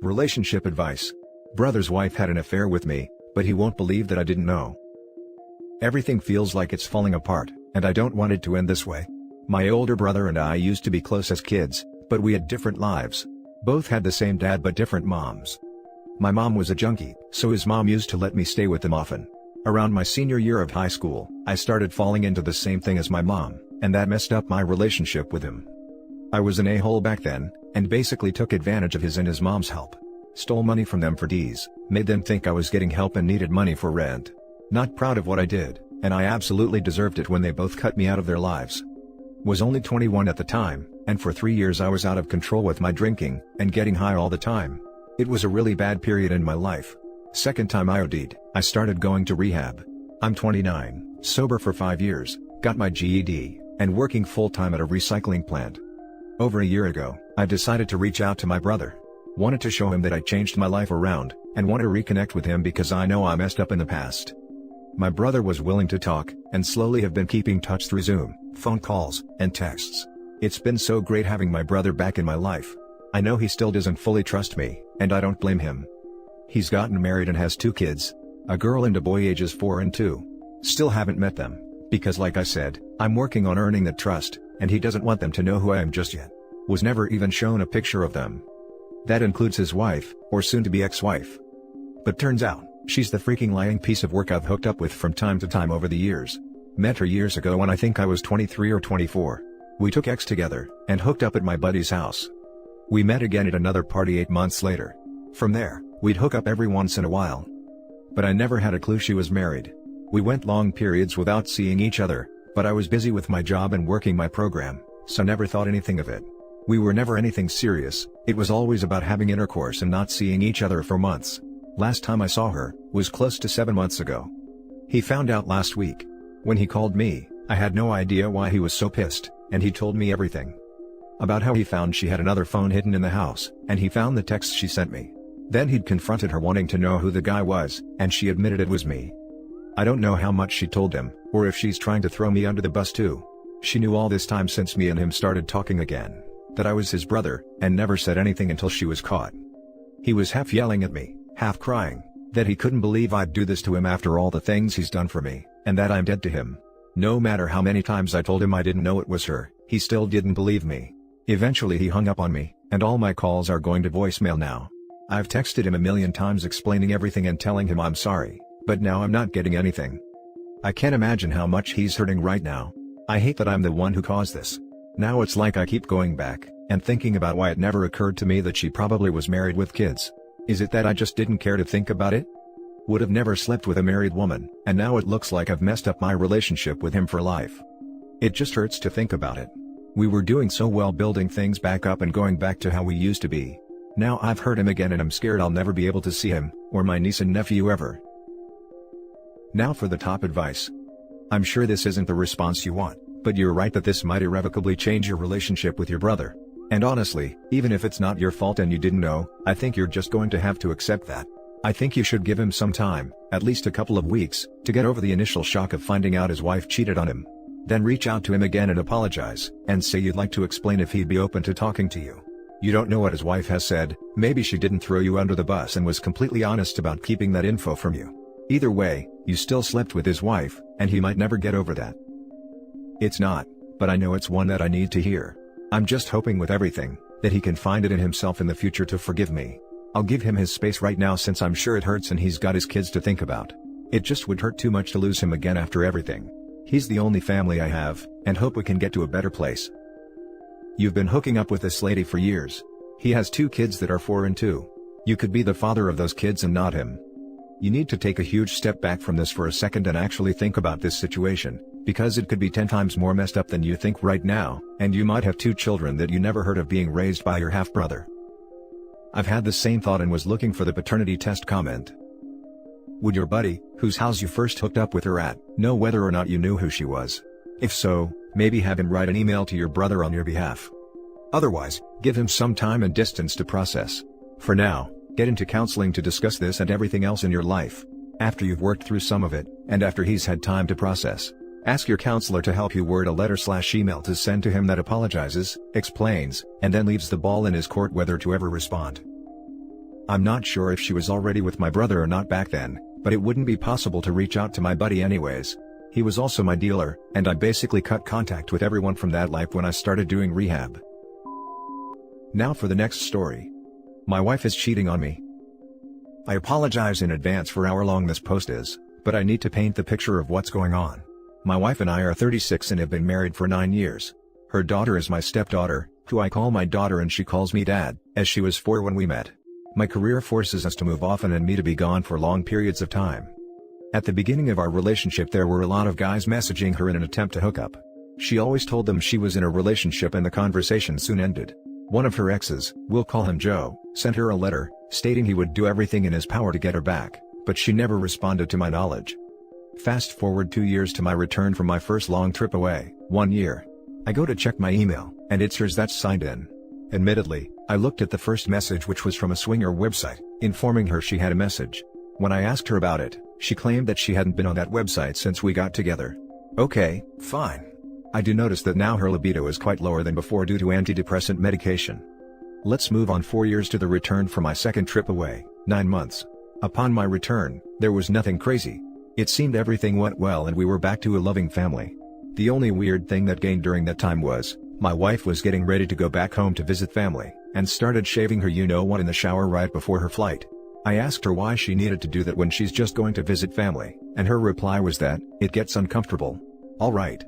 Relationship advice. Brother's wife had an affair with me, but he won't believe that I didn't know. Everything feels like it's falling apart, and I don't want it to end this way. My older brother and I used to be close as kids, but we had different lives. Both had the same dad but different moms. My mom was a junkie, so his mom used to let me stay with them often. Around my senior year of high school, I started falling into the same thing as my mom, and that messed up my relationship with him. I was an a-hole back then, and basically took advantage of his and his mom's help. Stole money from them for D's, made them think I was getting help and needed money for rent. Not proud of what I did, and I absolutely deserved it when they both cut me out of their lives. Was only 21 at the time, and for 3 years I was out of control with my drinking, and getting high all the time. It was a really bad period in my life. Second time I OD'd, I started going to rehab. I'm 29, sober for 5 years, got my GED, and working full-time at a recycling plant. Over a year ago, I decided to reach out to my brother. Wanted to show him that I changed my life around, and want to reconnect with him because I know I messed up in the past. My brother was willing to talk, and slowly have been keeping touch through Zoom, phone calls, and texts. It's been so great having my brother back in my life. I know he still doesn't fully trust me, and I don't blame him. He's gotten married and has 2 kids, a girl and a boy ages 4 and 2. Still haven't met them, because like I said, I'm working on earning that trust, and he doesn't want them to know who I am just yet. Was never even shown a picture of them. That includes his wife, or soon-to-be ex-wife. But turns out, she's the freaking lying piece of work I've hooked up with from time to time over the years. Met her years ago when I think I was 23 or 24. We took X together, and hooked up at my buddy's house. We met again at another party 8 months later. From there, we'd hook up every once in a while. But I never had a clue she was married. We went long periods without seeing each other, but I was busy with my job and working my program, so never thought anything of it. We were never anything serious, it was always about having intercourse and not seeing each other for months. Last time I saw her, was close to 7 months ago. He found out last week. When he called me, I had no idea why he was so pissed, and he told me everything. About how he found she had another phone hidden in the house, and he found the texts she sent me. Then he'd confronted her wanting to know who the guy was, and she admitted it was me. I don't know how much she told him, or if she's trying to throw me under the bus too. She knew all this time since me and him started talking again, that I was his brother, and never said anything until she was caught. He was half yelling at me, half crying, that he couldn't believe I'd do this to him after all the things he's done for me, and that I'm dead to him. No matter how many times I told him I didn't know it was her, he still didn't believe me. Eventually he hung up on me, and all my calls are going to voicemail now. I've texted him a million times explaining everything and telling him I'm sorry, but now I'm not getting anything. I can't imagine how much he's hurting right now. I hate that I'm the one who caused this. Now it's like I keep going back, and thinking about why it never occurred to me that she probably was married with kids. Is it that I just didn't care to think about it? Would have never slept with a married woman, and now it looks like I've messed up my relationship with him for life. It just hurts to think about it. We were doing so well building things back up and going back to how we used to be. Now I've hurt him again and I'm scared I'll never be able to see him, or my niece and nephew ever. Now for the top advice. I'm sure this isn't the response you want, but you're right that this might irrevocably change your relationship with your brother. And honestly, even if it's not your fault and you didn't know, I think you're just going to have to accept that. I think you should give him some time, at least a couple of weeks, to get over the initial shock of finding out his wife cheated on him. Then reach out to him again and apologize, and say you'd like to explain if he'd be open to talking to you. You don't know what his wife has said, maybe she didn't throw you under the bus and was completely honest about keeping that info from you. Either way, you still slept with his wife, and he might never get over that. It's not, but I know it's one that I need to hear. I'm just hoping with everything, that he can find it in himself in the future to forgive me. I'll give him his space right now since I'm sure it hurts and he's got his kids to think about. It just would hurt too much to lose him again after everything. He's the only family I have, and hope we can get to a better place. You've been hooking up with this lady for years. He has 2 kids that are 4 and 2. You could be the father of those kids and not him. You need to take a huge step back from this for a second and actually think about this situation, because it could be 10 times more messed up than you think right now, and you might have 2 children that you never heard of being raised by your half-brother. I've had the same thought and was looking for the paternity test comment. Would your buddy, whose house you first hooked up with her at, know whether or not you knew who she was? If so, maybe have him write an email to your brother on your behalf. Otherwise, give him some time and distance to process. For now, get into counseling to discuss this and everything else in your life. After you've worked through some of it, and after he's had time to process, ask your counselor to help you word a letter/email to send to him that apologizes, explains, and then leaves the ball in his court whether to ever respond. I'm not sure if she was already with my brother or not back then, but it wouldn't be possible to reach out to my buddy anyways. He was also my dealer, and I basically cut contact with everyone from that life when I started doing rehab. Now for the next story. My wife is cheating on me. I apologize in advance for how long this post is, but I need to paint the picture of what's going on. My wife and I are 36 and have been married for 9 years. Her daughter is my stepdaughter, who I call my daughter and she calls me dad, as she was 4 when we met. My career forces us to move often and me to be gone for long periods of time. At the beginning of our relationship there were a lot of guys messaging her in an attempt to hook up. She always told them she was in a relationship and the conversation soon ended. One of her exes, we'll call him Joe, sent her a letter, stating he would do everything in his power to get her back, but she never responded to my knowledge. Fast forward 2 years to my return from my first long trip away, 1 year. I go to check my email, and it's hers that's signed in. Admittedly, I looked at the first message which was from a swinger website, informing her she had a message. When I asked her about it, she claimed that she hadn't been on that website since we got together. Okay, fine. I do notice that now her libido is quite lower than before due to antidepressant medication. Let's move on 4 years to the return from my second trip away, 9 months. Upon my return, there was nothing crazy. It seemed everything went well and we were back to a loving family. The only weird thing that gained during that time was, my wife was getting ready to go back home to visit family, and started shaving her you-know-what in the shower right before her flight. I asked her why she needed to do that when she's just going to visit family, and her reply was that, it gets uncomfortable. Alright.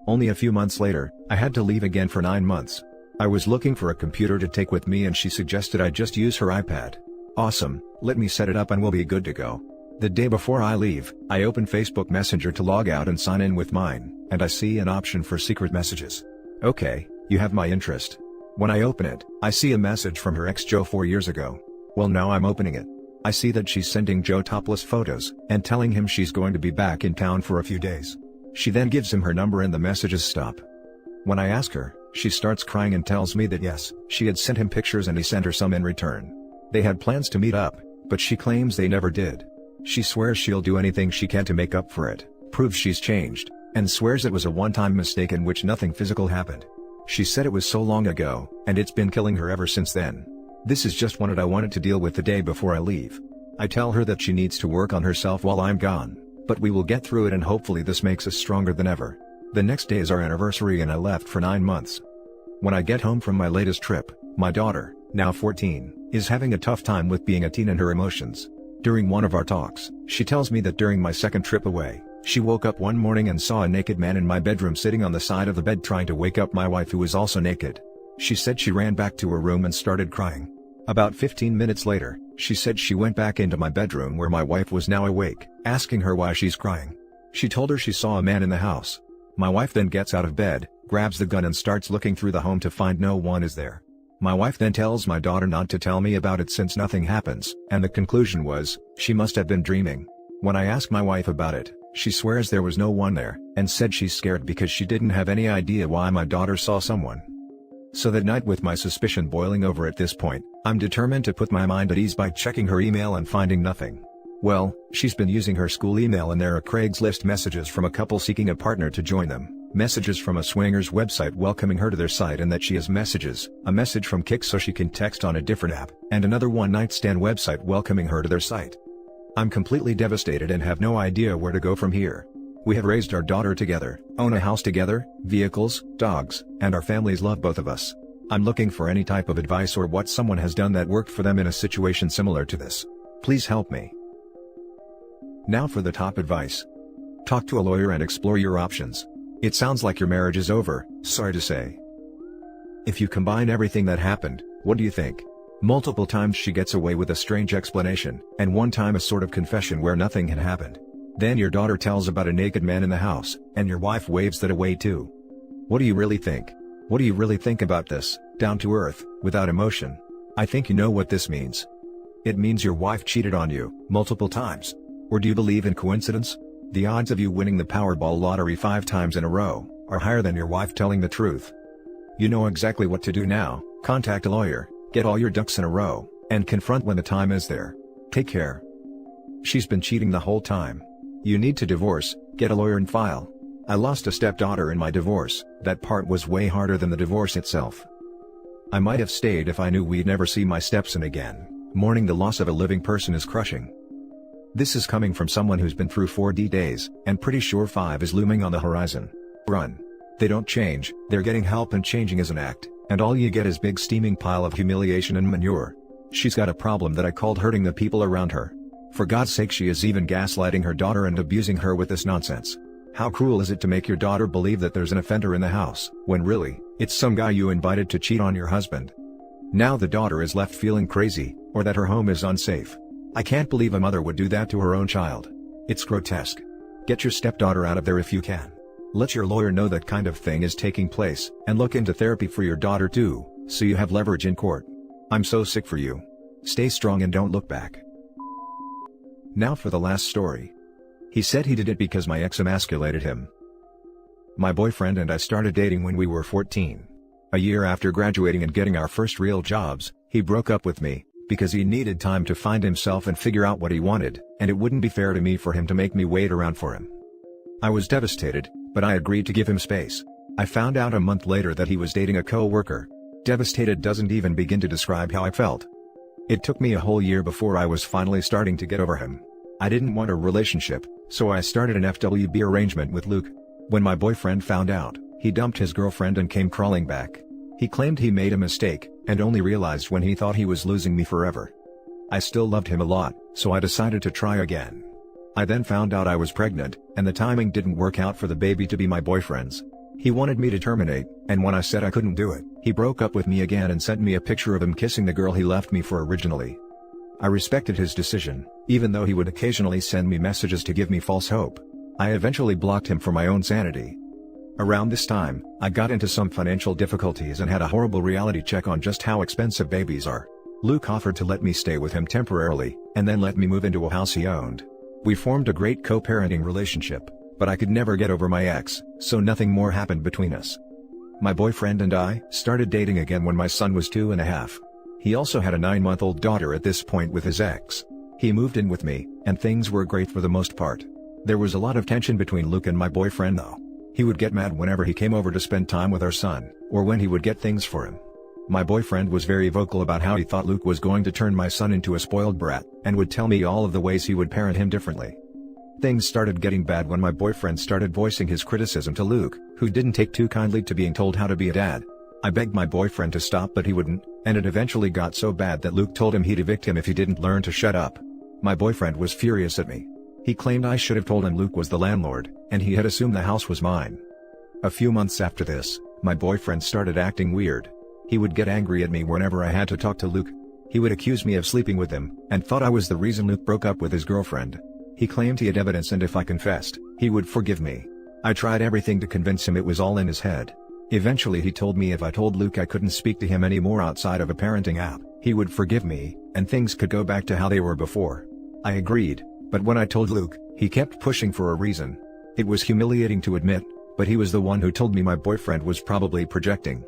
Only a few months later, I had to leave again for 9 months. I was looking for a computer to take with me and she suggested I just use her iPad. Awesome, let me set it up and we'll be good to go. The day before I leave, I open Facebook Messenger to log out and sign in with mine, and I see an option for secret messages. Okay, you have my interest. When I open it, I see a message from her ex Joe 4 years ago. Well, now I'm opening it. I see that she's sending Joe topless photos, and telling him she's going to be back in town for a few days. She then gives him her number and the messages stop. When I ask her, she starts crying and tells me that yes, she had sent him pictures and he sent her some in return. They had plans to meet up, but she claims they never did. She swears she'll do anything she can to make up for it, proves she's changed, and swears it was a one-time mistake in which nothing physical happened. She said it was so long ago, and it's been killing her ever since then. This is just what I wanted to deal with the day before I leave. I tell her that she needs to work on herself while I'm gone, but we will get through it and hopefully this makes us stronger than ever. The next day is our anniversary and I left for 9 months. When I get home from my latest trip, my daughter, now 14, is having a tough time with being a teen and her emotions. During one of our talks, she tells me that during my second trip away, she woke up one morning and saw a naked man in my bedroom sitting on the side of the bed trying to wake up my wife who was also naked. She said she ran back to her room and started crying. About 15 minutes later, she said she went back into my bedroom where my wife was now awake, asking her why she's crying. She told her she saw a man in the house. My wife then gets out of bed, grabs the gun and starts looking through the home to find no one is there. My wife then tells my daughter not to tell me about it since nothing happens, and the conclusion was, she must have been dreaming. When I ask my wife about it, she swears there was no one there, and said she's scared because she didn't have any idea why my daughter saw someone. So that night, with my suspicion boiling over at this point, I'm determined to put my mind at ease by checking her email and finding nothing. Well, she's been using her school email and there are Craigslist messages from a couple seeking a partner to join them, messages from a swingers website welcoming her to their site and that she has messages, a message from Kik so she can text on a different app, and another one-night stand website welcoming her to their site. I'm completely devastated and have no idea where to go from here. We have raised our daughter together, own a house together, vehicles, dogs, and our families love both of us. I'm looking for any type of advice or what someone has done that worked for them in a situation similar to this. Please help me. Now for the top advice. Talk to a lawyer and explore your options. It sounds like your marriage is over, sorry to say. If you combine everything that happened, what do you think? Multiple times she gets away with a strange explanation, and one time a sort of confession where nothing had happened. Then your daughter tells about a naked man in the house, and your wife waves that away too. What do you really think? What do you really think about this, down to earth, without emotion? I think you know what this means. It means your wife cheated on you, multiple times. Or do you believe in coincidence? The odds of you winning the Powerball lottery 5 times in a row, are higher than your wife telling the truth. You know exactly what to do now, contact a lawyer, get all your ducks in a row, and confront when the time is there. Take care. She's been cheating the whole time. You need to divorce, get a lawyer and file. I lost a stepdaughter in my divorce, that part was way harder than the divorce itself. I might have stayed if I knew we'd never see my stepson again, Mourning the loss of a living person is crushing. This is coming from someone who's been through 4D days, and pretty sure 5 is looming on the horizon. Run. They don't change, they're getting help, and changing is an act, and all you get is big steaming pile of humiliation and manure. She's got a problem that I called hurting the people around her. For God's sake, she is even gaslighting her daughter and abusing her with this nonsense. How cruel is it to make your daughter believe that there's an offender in the house, when really, it's some guy you invited to cheat on your husband? Now the daughter is left feeling crazy, or that her home is unsafe. I can't believe a mother would do that to her own child. It's grotesque. Get your stepdaughter out of there if you can. Let your lawyer know that kind of thing is taking place, and look into therapy for your daughter too, so you have leverage in court. I'm so sick for you. Stay strong and don't look back. Now for the last story. He said he did it because my ex emasculated him. My boyfriend and I started dating when we were 14. A year after graduating and getting our first real jobs, he broke up with me, because he needed time to find himself and figure out what he wanted, and it wouldn't be fair to me for him to make me wait around for him. I was devastated, but I agreed to give him space. I found out a month later that he was dating a co-worker. Devastated doesn't even begin to describe how I felt. It took me a whole year before I was finally starting to get over him. I didn't want a relationship, so I started an FWB arrangement with Luke. When my boyfriend found out, he dumped his girlfriend and came crawling back. He claimed he made a mistake, and only realized when he thought he was losing me forever. I still loved him a lot, so I decided to try again. I then found out I was pregnant, and the timing didn't work out for the baby to be my boyfriend's. He wanted me to terminate, and when I said I couldn't do it, he broke up with me again and sent me a picture of him kissing the girl he left me for originally. I respected his decision, even though he would occasionally send me messages to give me false hope. I eventually blocked him for my own sanity. Around this time, I got into some financial difficulties and had a horrible reality check on just how expensive babies are. Luke offered to let me stay with him temporarily, and then let me move into a house he owned. We formed a great co-parenting relationship, but I could never get over my ex, so nothing more happened between us. My boyfriend and I started dating again when my son was 2.5. He also had a 9-month-old daughter at this point with his ex. He moved in with me, and things were great for the most part. There was a lot of tension between Luke and my boyfriend though. He would get mad whenever he came over to spend time with our son, or when he would get things for him. My boyfriend was very vocal about how he thought Luke was going to turn my son into a spoiled brat, and would tell me all of the ways he would parent him differently. Things started getting bad when my boyfriend started voicing his criticism to Luke, who didn't take too kindly to being told how to be a dad. I begged my boyfriend to stop, but he wouldn't, and it eventually got so bad that Luke told him he'd evict him if he didn't learn to shut up. My boyfriend was furious at me. He claimed I should have told him Luke was the landlord, and he had assumed the house was mine. A few months after this, my boyfriend started acting weird. He would get angry at me whenever I had to talk to Luke. He would accuse me of sleeping with him, and thought I was the reason Luke broke up with his girlfriend. He claimed he had evidence, and if I confessed, he would forgive me. I tried everything to convince him it was all in his head. Eventually he told me if I told Luke I couldn't speak to him anymore outside of a parenting app, he would forgive me, and things could go back to how they were before. I agreed, but when I told Luke, he kept pushing for a reason. It was humiliating to admit, but he was the one who told me my boyfriend was probably projecting.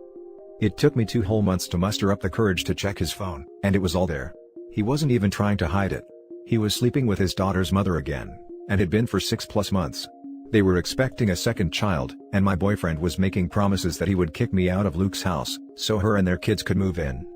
It took me 2 whole months to muster up the courage to check his phone, and it was all there. He wasn't even trying to hide it. He was sleeping with his daughter's mother again, and had been for 6+ months. They were expecting a second child, and my boyfriend was making promises that he would kick me out of Luke's house, so her and their kids could move in.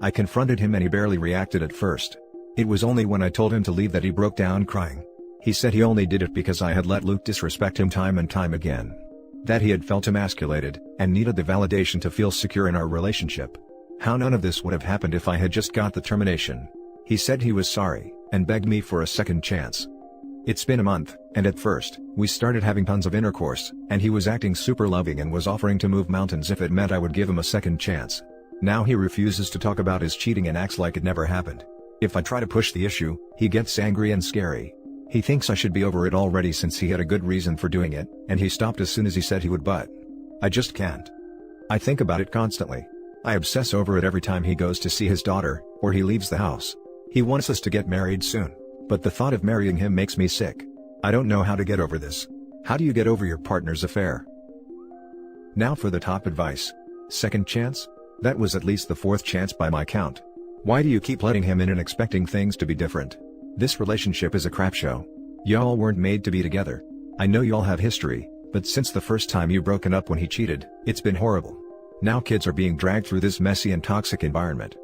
I confronted him and he barely reacted at first. It was only when I told him to leave that he broke down crying. He said he only did it because I had let Luke disrespect him time and time again. That he had felt emasculated, and needed the validation to feel secure in our relationship. How none of this would have happened if I had just got the termination. He said he was sorry, and begged me for a second chance. It's been a month, and at first, we started having tons of intercourse, and he was acting super loving and was offering to move mountains if it meant I would give him a second chance. Now he refuses to talk about his cheating and acts like it never happened. If I try to push the issue, he gets angry and scary. He thinks I should be over it already since he had a good reason for doing it, and he stopped as soon as he said he would, but I just can't. I think about it constantly. I obsess over it every time he goes to see his daughter, or he leaves the house. He wants us to get married soon, but the thought of marrying him makes me sick. I don't know how to get over this. How do you get over your partner's affair? Now for the top advice. Second chance? That was at least the 4th chance by my count. Why do you keep letting him in and expecting things to be different? This relationship is a crap show. Y'all weren't made to be together. I know y'all have history, but since the first time you broken up when he cheated, it's been horrible. Now kids are being dragged through this messy and toxic environment.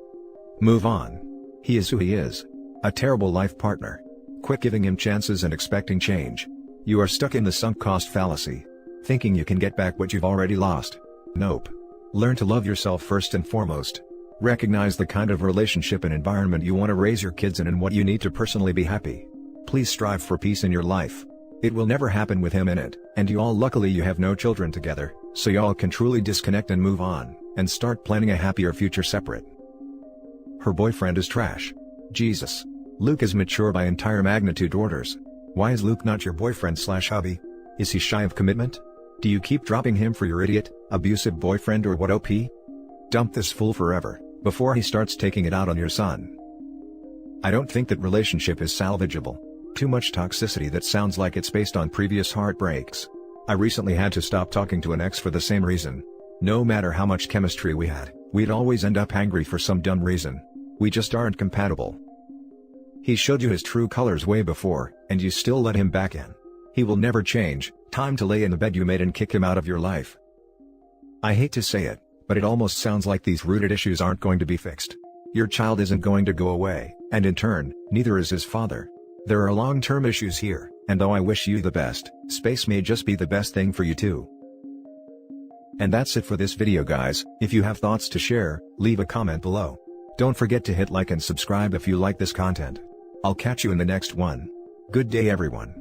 Move on. He is who he is. A terrible life partner. Quit giving him chances and expecting change. You are stuck in the sunk cost fallacy. Thinking you can get back what you've already lost. Nope. Learn to love yourself first and foremost. Recognize the kind of relationship and environment you want to raise your kids in and what you need to personally be happy. Please strive for peace in your life. It will never happen with him in it, and luckily you have no children together, so y'all can truly disconnect and move on, and start planning a happier future separate. Her boyfriend is trash. Jesus. Luke is mature by entire magnitude orders. Why is Luke not your boyfriend/hubby? Is he shy of commitment? Do you keep dropping him for your idiot, abusive boyfriend or what? Dump this fool forever, before he starts taking it out on your son. I don't think that relationship is salvageable. Too much toxicity that sounds like it's based on previous heartbreaks. I recently had to stop talking to an ex for the same reason. No matter how much chemistry we had, we'd always end up angry for some dumb reason. We just aren't compatible. He showed you his true colors way before, and you still let him back in. He will never change. Time to lay in the bed you made and kick him out of your life. I hate to say it, but it almost sounds like these rooted issues aren't going to be fixed. Your child isn't going to go away, and in turn, neither is his father. There are long-term issues here, and though I wish you the best, space may just be the best thing for you too. And that's it for this video, guys. If you have thoughts to share, leave a comment below. Don't forget to hit like and subscribe if you like this content. I'll catch you in the next one. Good day, everyone.